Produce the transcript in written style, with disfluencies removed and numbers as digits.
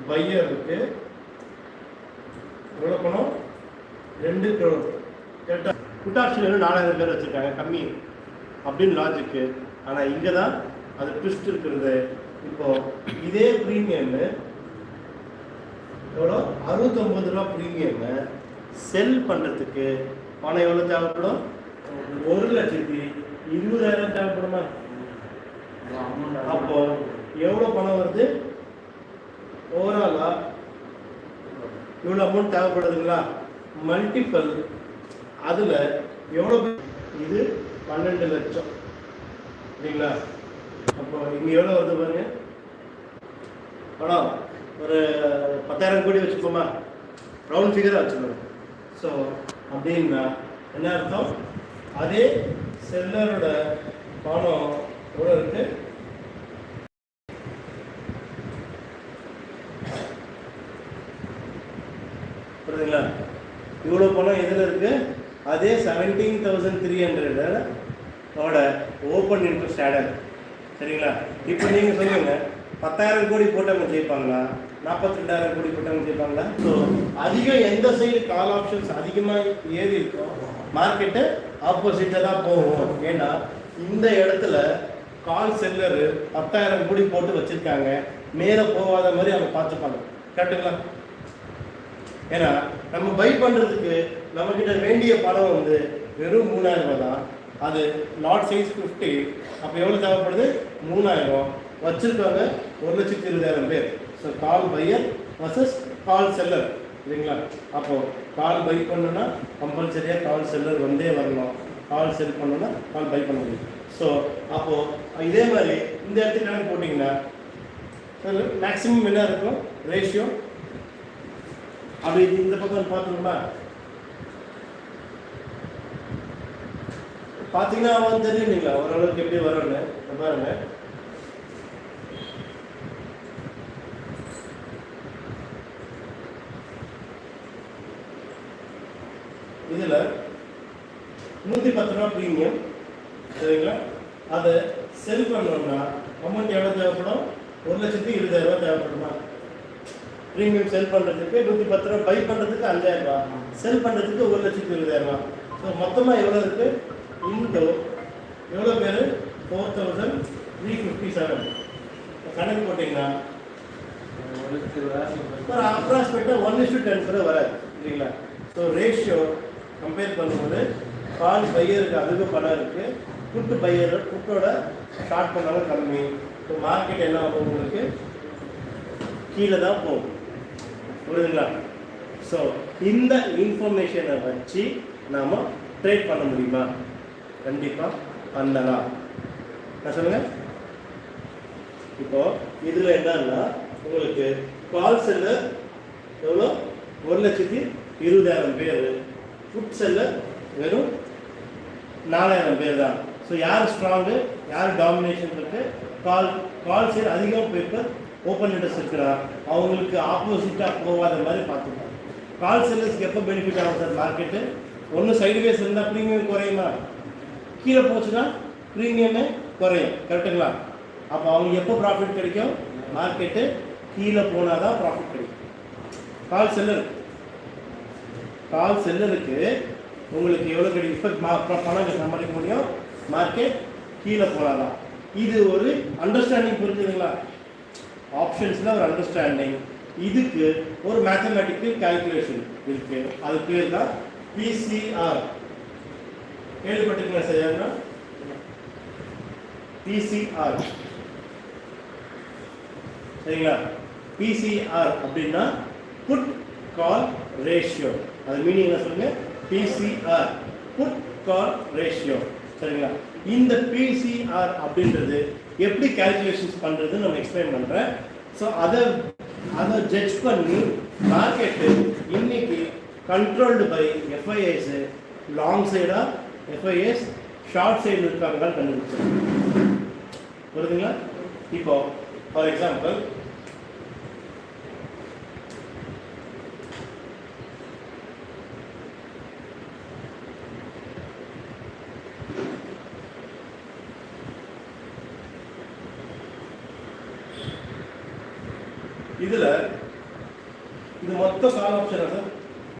பையருக்கு எவ்வளோ பணம்? 2 crore. கரெக்டாக புட் ஆப்ஷன் 4000 பேர் வச்சுருக்காங்க, கம்மி அப்படின்னு லாஜிக்கு. ஆனால் இங்கே தான் அது ட்விஸ்ட் இருக்கிறது. இப்போது இதே ப்ரீமியம் எவ்வளோ? 69 ரூபா ப்ரீமியம் செல் பண்ணுறதுக்கு பணம் எவ்வளோ தேவைப்படும்? 1,20,000 தேவைப்படுமா? அப்போ எவ்வளோ பணம் வருது? ஓவராலாக இவ்வளோ அமௌண்ட் தேவைப்படுதுங்களா? மல்டிபிள் அதில் எவ்வளோ? இது 12 லட்சம் இல்லைங்களா? அப்போ இங்கே எவ்வளோ வருது பாருங்க பணம். ஒரு 10,000 கோடி வச்சுக்கோமா, ரவுண்ட் ஃபிகராக வச்சுக்கோங்க. ஸோ அப்படின்னா என்ன அர்த்தம்? அதே செல்லரோட பணம் எவ்வளோ இருக்கு? புரியுதுங்களா? இவ்வளோ பணம் எதில் இருக்கு? அதே 17,300 ஓட ஓப்பன் இன்ட்ரெஸ்ட் ஆடர். சரிங்களா? இப்போ நீங்கள் சொல்லுங்க, 10,000 கோடி போட்டவங்க ஜெயிப்பாங்களா? 42,000 கோடி போட்டவங்க ஜெயிப்பாங்களா? ஸோ அதிகம் எந்த சைடு கால் ஆப்ஷன்ஸ் அதிகமாக ஏறி இருக்கும், மார்க்கெட்டு ஆப்போசிட்டாக தான் போகும். ஏன்னா இந்த இடத்துல கால் செல்லரு 10,000 கோடி போட்டு வச்சுருக்காங்க, மேலே போகாத மாதிரி அவங்க பார்த்துப்பாங்க. கரெக்டுங்களா? ஏன்னா நம்ம பை பண்ணுறதுக்கு நம்மக்கிட்ட வேண்டிய பணம் வந்து வெறும் 3,000 ரூபா தான். அது லாட் சைஸ் 50. அப்போ எவ்வளோ தேவைப்படுது? 3,000 வச்சுருக்காங்க 1,20,000 பேர். ஸோ கால் பையர் வர்சஸ் கால் செல்லர் இல்லைங்களா? அப்போது கால் பை பண்ணுன்னா கம்பல்சரியாக கால் செல்லர் வந்தே வரணும், கால் செல் பண்ணணுன்னா கால் பை பண்ண முடியும். ஸோ அப்போது இதே மாதிரி இந்த இடத்துக்கு கணக்கு போட்டிங்கன்னா மேக்ஸிமம் என்ன இருக்கும் ரேஷியோ? அப்படி இந்த பக்கம் பார்த்தோம்னா பார்த்தீங்கன்னா அவன் தெரியுங்களா ஓரளவுக்கு எப்படி வரும்னு பாருங்க. இதில் 110 ரூபா ப்ரீமியம் சரிங்களா? அதை செல் பண்ணோம்னா அமௌண்ட் எவ்வளோ தேவைப்படும்? 1,20,000 ரூபா தேவைப்படுமா? ப்ரீமியம் செல் பண்ணுறதுக்கு 110 ரூபா, பை பண்ணுறதுக்கு 5,000 ரூபா, செல் பண்ணுறதுக்கு 1,20,000 ரூபா. ஸோ மொத்தமாக எவ்வளோ இருக்குது? இன்டூ எவ்வளோ பேர்? 4,357. கணக்கு போட்டிங்கன்னா ஒரு அப்ராக்சிமேட்டாக 1:10 கூட வராது இல்லைங்களா? ஸோ ரேஷியோ கம்பேர் பண்ணும்போது கால் பையருக்கு அதிக பணம் இருக்குது, புட்டு பையர் புட்டோட ஷார்ட் பண்ணாலும் கம்மி. ஸோ மார்க்கெட் என்ன ஆகும்? உங்களுக்கு கீழே தான் போகும். புரியுதுங்களா? ஸோ இந்த இன்ஃபர்மேஷனை வச்சு நாம் ட்ரேட் பண்ண முடியுமா? கண்டிப்பாக பண்ணலாம். நான் சொல்லுங்கள். இப்போது இதில் என்னன்னா உங்களுக்கு கால் செல்லர் எவ்வளோ? 1,20,000 பேர், புட் செல்லர் வெறும் 4,000 பேர் தான். ஸோ யார் ஸ்ட்ராங்கு, யார் டாமினேஷன் இருக்குது? கால் செல் அதிகம் பேப்பர் ஓப்பன் இன்ட்ரெஸ்ட் இருக்கிறா, அவங்களுக்கு ஆப்போசிட்டாக போகாத மாதிரி பார்த்துக்கலாம். கால் செல்லர்ஸ்க்கு எப்போ பெனிஃபிட் ஆகும் சார் மார்க்கெட்டு? ஒன்று சைடுவேஸ் இருந்தால் ப்ரீமியம் குறையுமா? கீழே போச்சுன்னா ப்ரீமியமே குறையும். கரெக்டுங்களா? அப்போ அவங்க எப்போ ப்ராஃபிட் கிடைக்கும்? மார்க்கெட்டு கீழே போனால் தான் ப்ராஃபிட் கிடைக்கும். கால் செல்லருக்கு உங்களுக்கு எவ்வளோ கிடைக்கும்? இப்போ பணம் சம்பாதிக்க முடியும் மார்க்கெட் கீழே போனால் தான். இது ஒரு அண்டர்ஸ்டாண்டிங். புரிஞ்சுதுங்களா? ஆப்ஷன்ஸில் ஒரு அண்டர்ஸ்டாண்டிங், இதுக்கு ஒரு மேத்தமேட்டிக்கல் கால்குலேஷன் இருக்கு. அது பேர் தான் பிசிஆர். கேள்விப்பட்டிருக்கீங்களா சரியா? பிசிஆர் சரிங்களா? பிசிஆர் அப்படின்னா புட் கால் ரேஷியோ. அது மீனிங் என்ன சொல்லுங்க? பிசிஆர் புட் கால் ரேஷியோ சரிங்களா? இந்த பிசிஆர் அப்படின்றது எப்படி கால்குலேஷன்ஸ் பண்ணுறதுன்னு நம்ம எக்ஸ்பிளைன் பண்ணுறேன். ஸோ அதை ஜட்ஜ் பண்ணி மார்க்கெட்டு இன்னைக்கு கண்ட்ரோல்டு பை எஃப்ஐஎஸ் லாங் சைடாக, எஃப்ஐஎஸ் ஷார்ட் சைடு இருக்காங்க கண்டுபிடிச்சாங்க. புரியுதுங்களா? இப்போ ஃபார் எக்ஸாம்பிள் இதில் இது மொத்த கால் ஆப்ஷனா சார்?